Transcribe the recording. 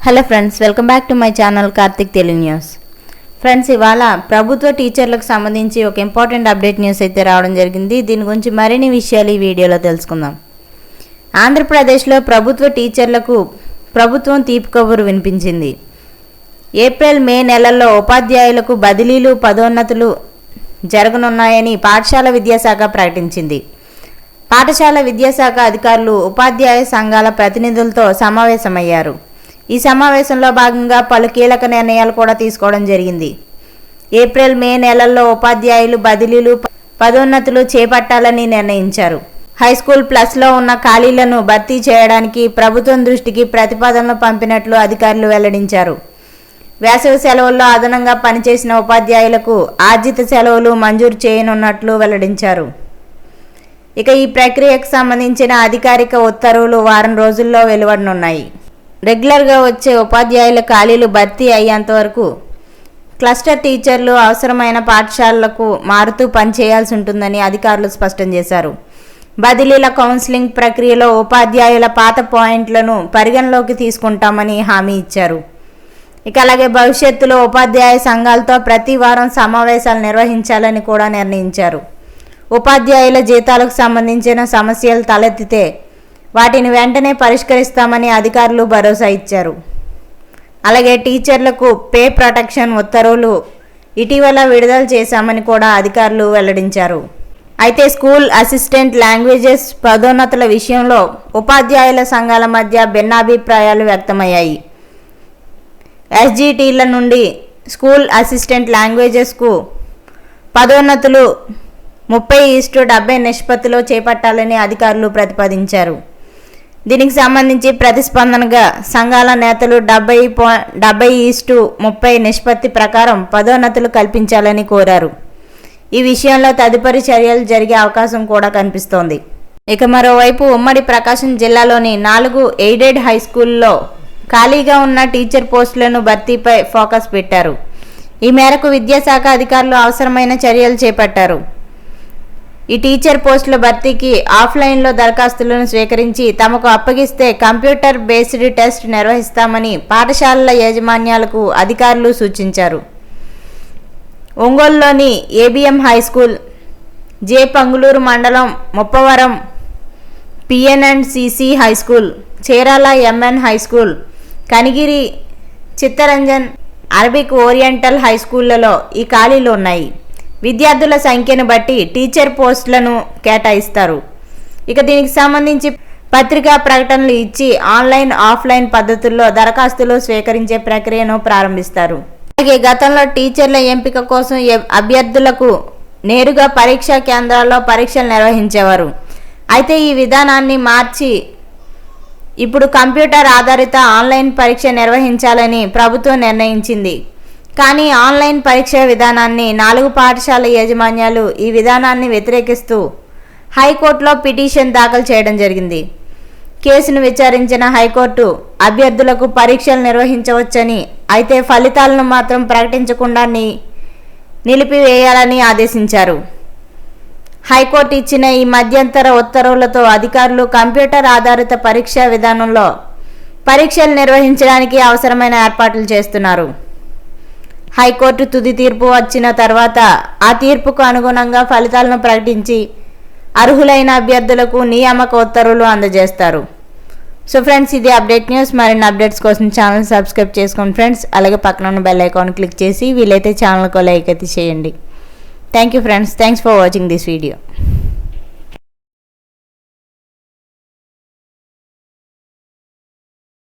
Hello friends, welcome back to my channel Karthik Telugu news. Friends, ఇవాళ ప్రభుత్వ టీచర్లకు సంబంధించి ఒక ఇంపార్టెంట్ అప్డేట్ న్యూస్ అయితే రావడం జరిగింది. దీని గురించి మరిన్ని విషయాలు ఈ వీడియోలో తెలుసుకుందాం. ఆంధ్రప్రదేశ్లో ప్రభుత్వ టీచర్లకు ప్రభుత్వం తీపి కబురు వినిపించింది. ఏప్రిల్ మే నెలల్లో ఉపాధ్యాయులకు బదిలీలు పదోన్నతులు జరగనున్నాయని పాఠశాల విద్యాశాఖ ప్రకటించింది. పాఠశాల విద్యాశాఖ అధికారులు ఉపాధ్యాయ సంఘాల ప్రతినిధులతో సమావేశమయ్యారు. ఈ సమావేశంలో భాగంగా పలు కీలక నిర్ణయాలు కూడా తీసుకోవడం జరిగింది. ఏప్రిల్ మే నెలల్లో ఉపాధ్యాయులు బదిలీలు పదోన్నతులు చేపట్టాలని నిర్ణయించారు. హైస్కూల్ ప్లస్లో ఉన్న ఖాళీలను భర్తీ చేయడానికి ప్రభుత్వం దృష్టికి ప్రతిపాదనలు పంపినట్లు అధికారులు వెల్లడించారు. వేసవి సెలవుల్లో అదనంగా పనిచేసిన ఉపాధ్యాయులకు ఆర్జిత సెలవులు మంజూరు చేయనున్నట్లు వెల్లడించారు. ఇక ఈ ప్రక్రియకు సంబంధించిన అధికారిక ఉత్తర్వులు వారం రోజుల్లో వెలువడనున్నాయి. రెగ్యులర్గా వచ్చే ఉపాధ్యాయుల ఖాళీలు భర్తీ అయ్యేంత వరకు క్లస్టర్ టీచర్లు అవసరమైన పాఠశాలలకు మారుతూ పనిచేయాల్సి ఉంటుందని అధికారులు స్పష్టం చేశారు. బదిలీల కౌన్సిలింగ్ ప్రక్రియలో ఉపాధ్యాయుల పాత పాయింట్లను పరిగణలోకి తీసుకుంటామని హామీ ఇచ్చారు. ఇక అలాగే భవిష్యత్తులో ఉపాధ్యాయ సంఘాలతో ప్రతి వారం సమావేశాలు నిర్వహించాలని కూడా నిర్ణయించారు. ఉపాధ్యాయుల జీతాలకు సంబంధించిన సమస్యలు తలెత్తితే వాటిని వెంటనే పరిష్కరిస్తామని అధికారులు భరోసా ఇచ్చారు. అలాగే టీచర్లకు పే ప్రొటెక్షన్ ఉత్తర్వులు ఇటీవల విడుదల చేశామని కూడా అధికారులు వెల్లడించారు. అయితే స్కూల్ అసిస్టెంట్ లాంగ్వేజెస్ పదోన్నతుల విషయంలో ఉపాధ్యాయుల సంఘాల మధ్య భిన్నాభిప్రాయాలు వ్యక్తమయ్యాయి. ఎస్జిటిల నుండి స్కూల్ అసిస్టెంట్ లాంగ్వేజెస్కు పదోన్నతులు 30:70 నిష్పత్తిలో చేపట్టాలని అధికారులు ప్రతిపాదించారు. దీనికి సంబంధించి ప్రతిస్పందనగా సంఘాల నేతలు 70:30 నిష్పత్తి ప్రకారం పదోన్నతులు కల్పించాలని కోరారు. ఈ విషయంలో తదుపరి చర్యలు జరిగే అవకాశం కూడా కనిపిస్తోంది. ఇక మరోవైపు ఉమ్మడి ప్రకాశం జిల్లాలోని 4 ఎయిడెడ్ హై స్కూల్లో ఖాళీగా ఉన్న టీచర్ పోస్టులను భర్తీపై ఫోకస్ పెట్టారు. ఈ మేరకు విద్యాశాఖ అధికారులు అవసరమైన చర్యలు చేపట్టారు. ఈ టీచర్ పోస్టుల భర్తీకి ఆఫ్లైన్లో దరఖాస్తులను స్వీకరించి తమకు అప్పగిస్తే కంప్యూటర్ బేస్డ్ టెస్ట్ నిర్వహిస్తామని పాఠశాలల యాజమాన్యాలకు అధికారులు సూచించారు. ఒంగోలులోని ABM high school, J Panguluru మండలం ముప్పవరం పిఎన్ఎండ్సిసి high school, Chirala MN high school, Kanigiri Chittaranjan Arabic oriental high స్కూళ్లలో ఈ ఖాళీలు ఉన్నాయి. విద్యార్థుల సంఖ్యను బట్టి టీచర్ పోస్టులను కేటాయిస్తారు. ఇక దీనికి సంబంధించి పత్రికా ప్రకటనలు ఇచ్చి ఆన్లైన్ ఆఫ్లైన్ పద్ధతుల్లో దరఖాస్తులు స్వీకరించే ప్రక్రియను ప్రారంభిస్తారు. అలాగే గతంలో టీచర్ల ఎంపిక కోసం అభ్యర్థులకు నేరుగా పరీక్షా కేంద్రాల్లో పరీక్షలు నిర్వహించేవారు. అయితే ఈ విధానాన్ని మార్చి ఇప్పుడు కంప్యూటర్ ఆధారిత ఆన్లైన్ పరీక్ష నిర్వహించాలని ప్రభుత్వం నిర్ణయించింది. కానీ ఆన్లైన్ పరీక్ష విధానాన్ని 4 పాఠశాల యాజమాన్యాలు ఈ విధానాన్ని వ్యతిరేకిస్తూ హైకోర్టులో పిటిషన్ దాఖలు చేయడం జరిగింది. కేసును విచారించిన హైకోర్టు అభ్యర్థులకు పరీక్షలు నిర్వహించవచ్చని, అయితే ఫలితాలను మాత్రం ప్రకటించకుండా నిలిపివేయాలని ఆదేశించారు. హైకోర్టు ఇచ్చిన ఈ మధ్యంతర ఉత్తర్వులతో అధికారులు కంప్యూటర్ ఆధారిత పరీక్షా విధానంలో పరీక్షలు నిర్వహించడానికి అవసరమైన ఏర్పాట్లు చేస్తున్నారు. హైకోర్టు తుది తీర్పు వచ్చిన తర్వాత ఆ తీర్పుకు అనుగుణంగా ఫలితాలను ప్రకటించి అర్హులైన అభ్యర్థులకు నియామక ఉత్తర్వులు అందజేస్తారు. సో ఫ్రెండ్స్, ఇది అప్డేట్ న్యూస్. మరిన్ని అప్డేట్స్ కోసం ఛానల్ సబ్స్క్రైబ్ చేసుకోండి ఫ్రెండ్స్. అలాగే పక్కన ఉన్న బెల్ ఐకాన్ క్లిక్ చేసి వీలైతే ఛానల్కు లైక్ అయితే చేయండి. Thank you friends. Thanks for watching this video.